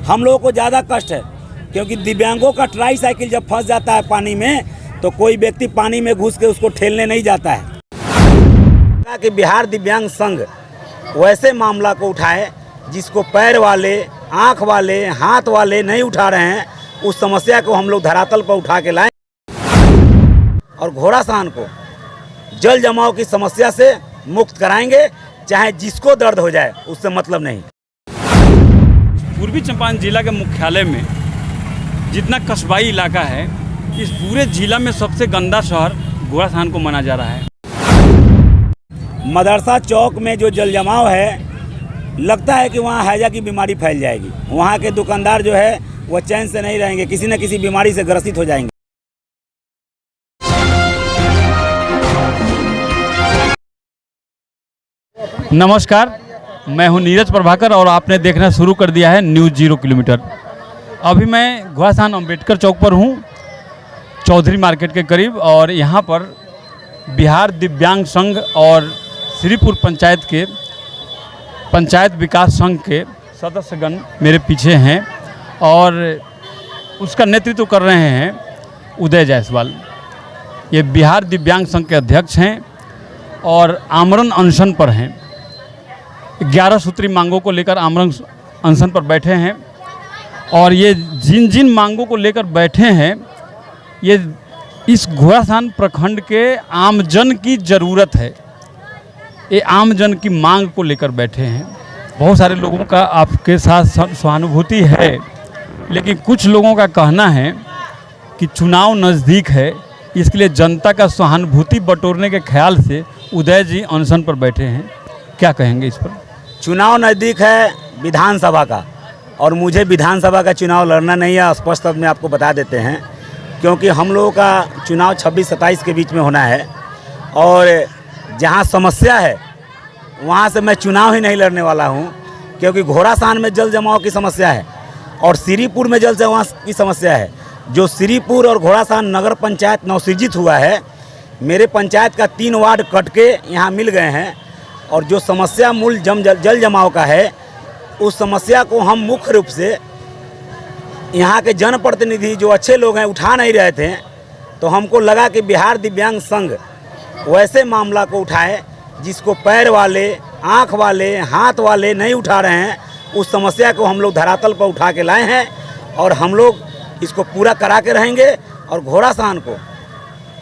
हम लोगों को ज़्यादा कष्ट है, क्योंकि दिव्यांगों का ट्राई साइकिल जब फंस जाता है पानी में तो कोई व्यक्ति पानी में घुस के उसको ठेलने नहीं जाता है। कि बिहार दिव्यांग संघ वैसे मामला को उठाए जिसको पैर वाले, आँख वाले, हाथ वाले नहीं उठा रहे हैं, उस समस्या को हम लोग धरातल पर उठा के लाएं और घोड़ासान को जल जमाव की समस्या से मुक्त कराएंगे, चाहे जिसको दर्द हो जाए, उससे मतलब नहीं। पूर्वी चंपारण जिला के मुख्यालय में जितना कस्बाई इलाका है, इस पूरे जिला में सबसे गंदा शहर घोड़ासान को माना जा रहा है। मदरसा चौक में जो जल जमाव है, लगता है कि वहाँ हैजा की बीमारी फैल जाएगी। वहाँ के दुकानदार जो है वो चैन से नहीं रहेंगे, किसी न किसी बीमारी से ग्रसित हो जाएंगे। नमस्कार, मैं हूं नीरज प्रभाकर और आपने देखना शुरू कर दिया है न्यूज़ 0 किलोमीटर। अभी मैं घोड़ासान अम्बेडकर चौक पर हूं, चौधरी मार्केट के करीब, और यहां पर बिहार दिव्यांग संघ और श्रीपुर पंचायत के पंचायत विकास संघ के सदस्यगण मेरे पीछे हैं और उसका नेतृत्व कर रहे हैं उदय जायसवाल। ये बिहार दिव्यांग संघ के अध्यक्ष हैं और आमरण अनशन पर हैं। 11 सूत्री मांगों को लेकर आमरण अनशन पर बैठे हैं और ये जिन जिन मांगों को लेकर बैठे हैं, ये इस घोड़ासान प्रखंड के आमजन की ज़रूरत है। ये आमजन की मांग को लेकर बैठे हैं। बहुत सारे लोगों का आपके साथ सहानुभूति है, लेकिन कुछ लोगों का कहना है कि चुनाव नज़दीक है, इसके लिए जनता का सहानुभूति बटोरने के ख्याल से उदय जी अनशन पर बैठे हैं। क्या कहेंगे इस पर? चुनाव नज़दीक है विधानसभा का, और मुझे विधानसभा का चुनाव लड़ना नहीं है, स्पष्ट शब्द में आपको बता देते हैं, क्योंकि हम लोगों का चुनाव 26-27 के बीच में होना है और जहां समस्या है वहां से मैं चुनाव ही नहीं लड़ने वाला हूं, क्योंकि घोड़ासान में जल जमाव की समस्या है और श्रीपुर में जल जमाव की समस्या है। जो श्रीपुर और घोड़ासान नगर पंचायत नवसृजित हुआ है, मेरे पंचायत का 3 वार्ड कट के यहाँ मिल गए हैं, और जो समस्या मूल जल जमाव का है, उस समस्या को हम मुख्य रूप से यहाँ के जनप्रतिनिधि जो अच्छे लोग हैं उठा नहीं रहे थे, तो हमको लगा कि बिहार दिव्यांग संघ वैसे मामला को उठाए जिसको पैर वाले, आँख वाले, हाथ वाले नहीं उठा रहे हैं, उस समस्या को हम लोग धरातल पर उठा के लाए हैं और हम लोग इसको पूरा करा के रहेंगे और घोड़ासान को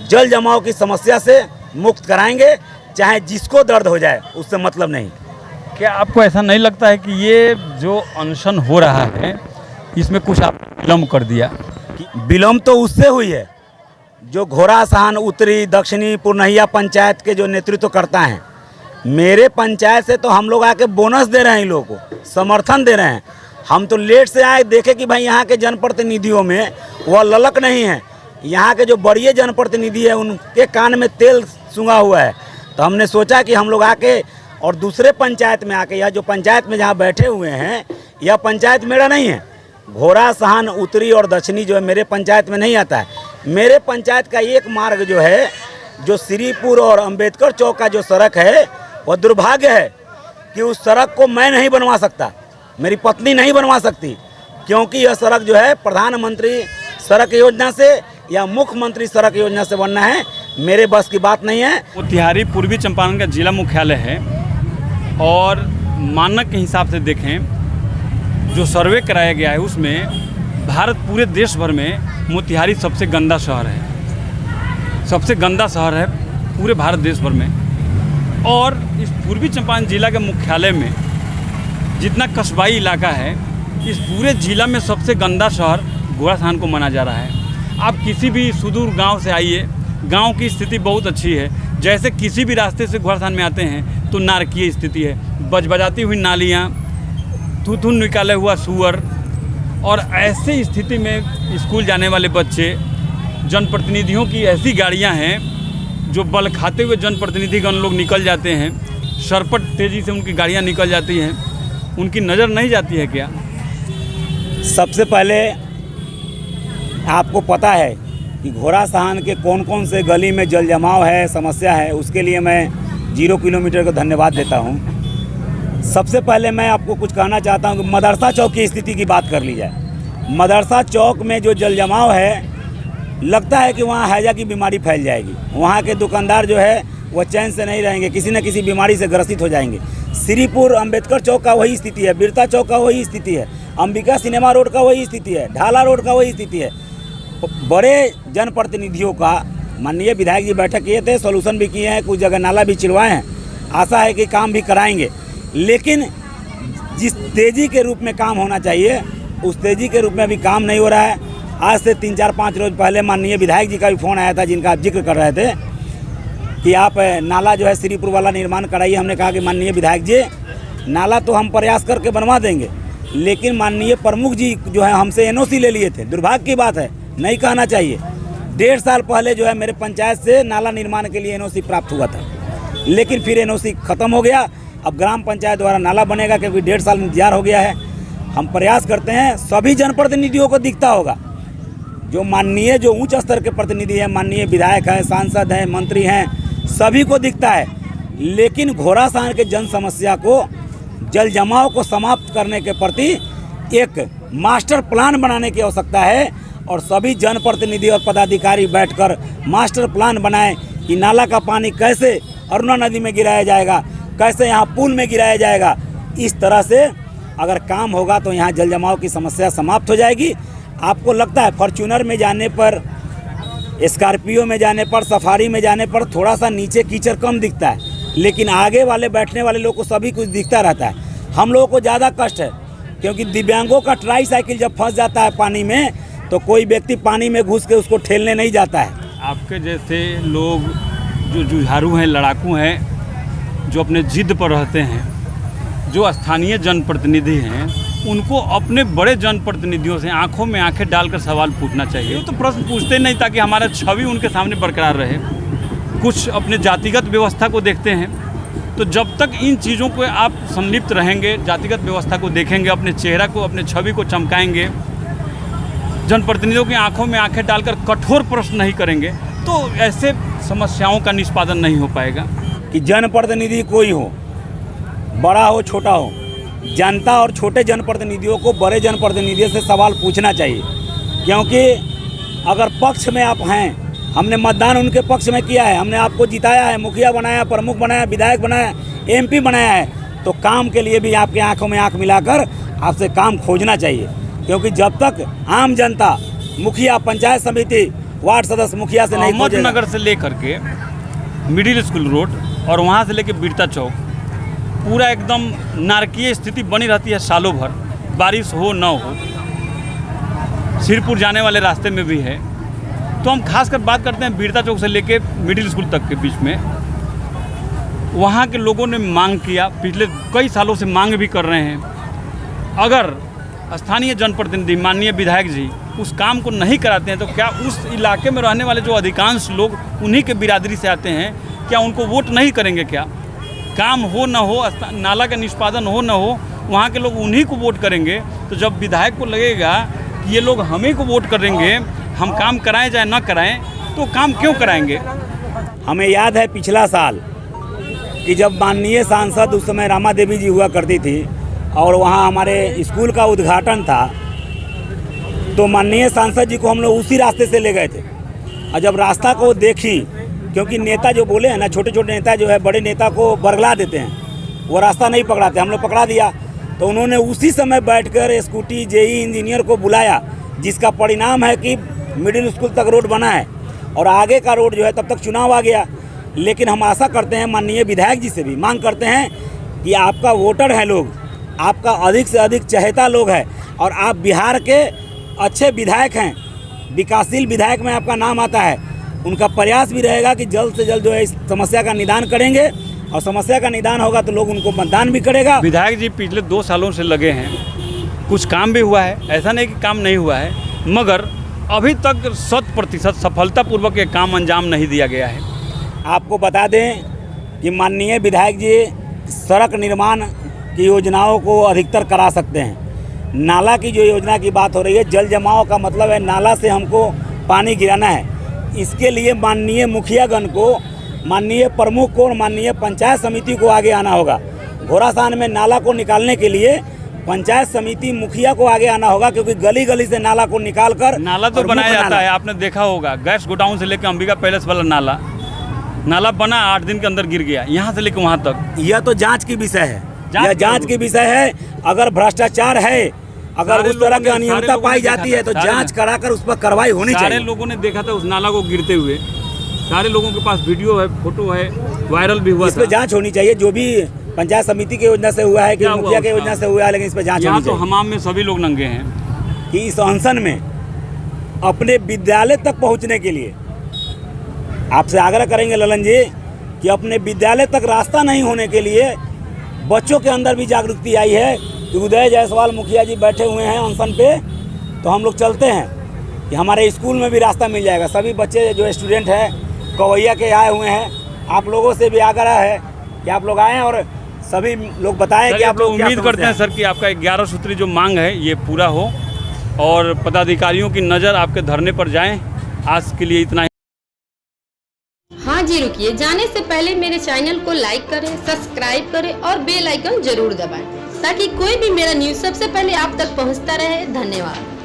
जल जमाव की समस्या से मुक्त कराएंगे, चाहे जिसको दर्द हो जाए, उससे मतलब नहीं। क्या आपको ऐसा नहीं लगता है कि ये जो अनशन हो रहा है, इसमें कुछ आप विलम्ब कर दिया? विलम्ब तो उससे हुई है जो घोड़ासान उत्तरी, दक्षिणी, पुरनहिया पंचायत के जो नेतृत्व करता है। मेरे पंचायत से तो हम लोग आके बोनस दे रहे हैं, इन लोगों को समर्थन दे रहे हैं। हम तो लेट से आए, देखे कि भाई यहाँ के जनप्रतिनिधियों में वह ललक नहीं है। यहाँ के जो बड़े जनप्रतिनिधि है उनके कान में तेल सूंघा हुआ है, तो हमने सोचा कि हम लोग आके और दूसरे पंचायत में आके, यह जो पंचायत में जहाँ बैठे हुए हैं, यह पंचायत मेरा नहीं है। घोड़ासान उत्तरी और दक्षिणी जो है मेरे पंचायत में नहीं आता है। मेरे पंचायत का एक मार्ग जो है, जो श्रीपुर और अंबेडकर चौक का जो सड़क है, वह दुर्भाग्य है कि उस सड़क को मैं नहीं बनवा सकता, मेरी पत्नी नहीं बनवा सकती, क्योंकि यह सड़क जो है प्रधानमंत्री सड़क योजना से या मुख्यमंत्री सड़क योजना से बनना है, मेरे बस की बात नहीं है। मोतिहारी पूर्वी चंपारण का जिला मुख्यालय है और मानक के हिसाब से देखें, जो सर्वे कराया गया है उसमें भारत पूरे देश भर में मोतिहारी सबसे गंदा शहर है, सबसे गंदा शहर है पूरे भारत देश भर में। और इस पूर्वी चंपारण जिला के मुख्यालय में जितना कस्बाई इलाका है, इस पूरे जिला में सबसे गंदा शहर घोड़ासान को माना जा रहा है। आप किसी भी सुदूर गांव से आइए, गांव की स्थिति बहुत अच्छी है। जैसे किसी भी रास्ते से घोड़ासान में आते हैं तो नारकीय स्थिति है, बजबजाती हुई नालियाँ, थूथू निकाले हुआ सूअर, और ऐसे स्थिति में स्कूल जाने वाले बच्चे, जनप्रतिनिधियों की ऐसी गाड़ियां हैं जो बल खाते हुए जनप्रतिनिधिगण लोग निकल जाते हैं, सरपट तेज़ी से उनकी गाड़ियां निकल जाती हैं, उनकी नज़र नहीं जाती है क्या? सबसे पहले आपको पता है कि घोड़ासान के कौन कौन से गली में जल जमाव है, समस्या है, उसके लिए मैं 0 किलोमीटर को धन्यवाद देता हूँ। सबसे पहले मैं आपको कुछ कहना चाहता हूँ कि मदरसा चौक की स्थिति की बात कर ली जाए। मदरसा चौक में जो जल जमाव है, लगता है कि वहाँ हैजा की बीमारी फैल जाएगी। वहाँ के दुकानदार जो है वो चैन से नहीं रहेंगे, किसी न किसी बीमारी से ग्रसित हो जाएंगे। श्रीपुर अंबेडकर चौक का वही स्थिति है, बिरता चौक का वही स्थिति है, अंबिका सिनेमा रोड का वही स्थिति है, ढाला रोड का वही स्थिति है। बड़े जनप्रतिनिधियों का माननीय विधायक जी बैठक किए थे, सॉल्यूशन भी किए हैं, कुछ जगह नाला भी चिरवाए हैं, आशा है कि काम भी कराएंगे। लेकिन जिस तेज़ी के रूप में काम होना चाहिए उस तेज़ी के रूप में अभी काम नहीं हो रहा है। आज से 3-4-5 रोज पहले माननीय विधायक जी का भी फ़ोन आया था, जिनका आप जिक्र कर रहे थे कि आप नाला जो है श्रीपुर वाला निर्माण कराइए। हमने कहा कि माननीय विधायक जी, नाला तो हम प्रयास करके बनवा देंगे, लेकिन माननीय प्रमुख जी जो है हमसे एनओसी ले लिए थे। दुर्भाग्य की बात है, नहीं कहना चाहिए। 1.5 साल पहले जो है मेरे पंचायत से नाला निर्माण के लिए एनओसी प्राप्त हुआ था, लेकिन फिर एनओसी ख़त्म हो गया। अब ग्राम पंचायत द्वारा नाला बनेगा, क्योंकि 1.5 साल इंतजार हो गया है। हम प्रयास करते हैं, सभी जनप्रतिनिधियों को दिखता होगा, जो माननीय जो उच्च स्तर के प्रतिनिधि हैं, माननीय विधायक हैं, सांसद हैं, मंत्री हैं, सभी को दिखता है। लेकिन घोड़ासान के जन समस्या को, जल जमाव को समाप्त करने के प्रति एक मास्टर प्लान बनाने की आवश्यकता है और सभी जनप्रतिनिधि और पदाधिकारी बैठकर मास्टर प्लान बनाएं कि नाला का पानी कैसे अरुणा नदी में गिराया जाएगा, कैसे यहाँ पुल में गिराया जाएगा। इस तरह से अगर काम होगा तो यहाँ जल जमाव की समस्या समाप्त हो जाएगी। आपको लगता है फॉर्च्यूनर में जाने पर, स्कॉर्पियो में जाने पर, सफारी में जाने पर थोड़ा सा नीचे कीचड़ कम दिखता है, लेकिन आगे वाले बैठने वाले लोग को सभी कुछ दिखता रहता है। हम लोगों को ज़्यादा कष्ट है, क्योंकि दिव्यांगों का ट्राई साइकिल जब फंस जाता है पानी में, तो कोई व्यक्ति पानी में घुस के उसको ठेलने नहीं जाता है। आपके जैसे लोग जो जुझारू हैं, लड़ाकू हैं, जो अपने जिद पर रहते हैं, जो स्थानीय जनप्रतिनिधि हैं, उनको अपने बड़े जनप्रतिनिधियों से आंखों में आंखें डालकर सवाल पूछना चाहिए। वो तो प्रश्न पूछते नहीं ताकि हमारा छवि उनके सामने बरकरार रहे। कुछ अपने जातिगत व्यवस्था को देखते हैं, तो जब तक इन चीज़ों को आप संलिप्त रहेंगे, जातिगत व्यवस्था को देखेंगे, अपने चेहरा को, अपने छवि को चमकाएंगे, जनप्रतिनिधियों की आंखों में आंखें डालकर कठोर प्रश्न नहीं करेंगे, तो ऐसे समस्याओं का निष्पादन नहीं हो पाएगा। कि जनप्रतिनिधि कोई हो, बड़ा हो छोटा हो, जनता और छोटे जनप्रतिनिधियों को बड़े जनप्रतिनिधियों से सवाल पूछना चाहिए। क्योंकि अगर पक्ष में आप हैं, हमने मतदान उनके पक्ष में किया है, हमने आपको जिताया है, मुखिया बनाया, प्रमुख बनाया, विधायक बनाया, एमपी बनाया है, तो काम के लिए भी आपके आंखों में आंख मिलाकर आपसे काम खोजना चाहिए। क्योंकि जब तक आम जनता, मुखिया, पंचायत समिति, वार्ड सदस्य मुखिया से नहीं खोजेगा। नगर से लेकर के मिडिल स्कूल रोड और वहाँ से लेकर बिरता चौक पूरा एकदम नारकीय स्थिति बनी रहती है सालों भर, बारिश हो न हो। सिरपुर जाने वाले रास्ते में भी है। तो हम खासकर बात करते हैं बिरता चौक से लेके मिडिल स्कूल तक के बीच में। वहाँ के लोगों ने मांग किया, पिछले कई सालों से मांग भी कर रहे हैं। अगर स्थानीय जनप्रतिनिधि, माननीय विधायक जी उस काम को नहीं कराते हैं, तो क्या उस इलाके में रहने वाले जो अधिकांश लोग उन्हीं के बिरादरी से आते हैं, क्या उनको वोट नहीं करेंगे? क्या काम हो न हो, नाला का निष्पादन हो न हो, वहाँ के लोग उन्हीं को वोट करेंगे। तो जब विधायक को लगेगा कि ये लोग हमें को वोट करेंगे, हम काम कराएं चाहे ना कराएं, तो काम क्यों कराएंगे? हमें याद है पिछला साल कि जब माननीय सांसद उस समय रामा देवी जी हुआ करती थी और वहाँ हमारे स्कूल का उद्घाटन था, तो माननीय सांसद जी को हम लोग उसी रास्ते से ले गए थे। और जब रास्ता को देखी, क्योंकि नेता जो बोले हैं ना, छोटे छोटे नेता जो है बड़े नेता को बरगला देते हैं, वो रास्ता नहीं पकड़ाते, हम लोग पकड़ा दिया। तो उन्होंने उसी समय बैठकर स्कूटी जेई इंजीनियर को बुलाया, जिसका परिणाम है कि मिडिल स्कूल तक रोड बना है और आगे का रोड जो है तब तक चुनाव आ गया। लेकिन हम आशा करते हैं, माननीय विधायक जी से भी मांग करते हैं कि आपका वोटर है लोग, आपका अधिक से अधिक चहेता लोग है और आप बिहार के अच्छे विधायक हैं, विकासशील विधायक में आपका नाम आता है। उनका प्रयास भी रहेगा कि जल्द से जल्द जो है इस समस्या का निदान करेंगे, और समस्या का निदान होगा तो लोग उनको मतदान भी करेगा। विधायक जी पिछले 2 सालों से लगे हैं, कुछ काम भी हुआ है, ऐसा नहीं कि काम नहीं हुआ है, मगर अभी तक 100% सफलतापूर्वक ये काम अंजाम नहीं दिया गया है। आपको बता दें कि माननीय विधायक जी सड़क निर्माण की योजनाओं को अधिकतर करा सकते हैं। नाला की जो योजना की बात हो रही है, जल जमाव का मतलब है नाला से हमको पानी गिराना है। इसके लिए माननीय मुखियागण को, माननीय प्रमुख को और माननीय पंचायत समिति को आगे आना होगा। घोड़ासान में नाला को निकालने के लिए पंचायत समिति मुखिया को आगे आना होगा, क्योंकि गली गली से नाला को निकाल कर नाला तो बनाया जाता है, आपने देखा होगा गैस गोडाउन से लेकर अंबिका पैलेस वाला नाला बना 8 दिन के अंदर गिर गया, यहाँ से लेकर वहाँ तक। यह तो जांच की विषय है, यह जांच की विषय है। अगर भ्रष्टाचार है, अगर उस तरह की अनियमितता पाई जाती है तो जांच कराकर उस पर कार्रवाई होनी चाहिए। सारे लोगों ने देखा था उस नाला को गिरते हुए, सारे लोगों के पास वीडियो है, फोटो है, वायरल भी हुआ। इस पर जांच होनी चाहिए, जो भी पंचायत समिति की योजना से हुआ है कि मुखिया की योजना से हुआ है, लेकिन इस पर जांच होनी तो चाहिए। हमाम में सभी लोग नंगे हैं कि इस अनशन में अपने विद्यालय तक पहुंचने के लिए आपसे आग्रह करेंगे ललन जी कि अपने विद्यालय तक रास्ता नहीं होने के लिए बच्चों के अंदर भी जागरूकता आई है कि उदय जायसवाल मुखिया जी बैठे हुए हैं अनशन पे, तो हम लोग चलते हैं कि हमारे स्कूल में भी रास्ता मिल जाएगा। सभी बच्चे जो स्टूडेंट हैं कवैया के आए हुए हैं, आप लोगों से भी आग्रह है कि आप लोग आएँ और सभी लोग बताएं कि आप लोग उम्मीद करते हैं सर कि आपका 11 सूत्री जो मांग है ये पूरा हो और पदाधिकारियों की नज़र आपके धरने पर जाएं। आज के लिए इतना ही। हाँ जी, रुकिए, जाने से पहले मेरे चैनल को लाइक करें, सब्सक्राइब करें और बेल आइकन जरूर दबाएं ताकि कोई भी मेरा न्यूज़ सबसे पहले आप तक पहुंचता रहे। धन्यवाद।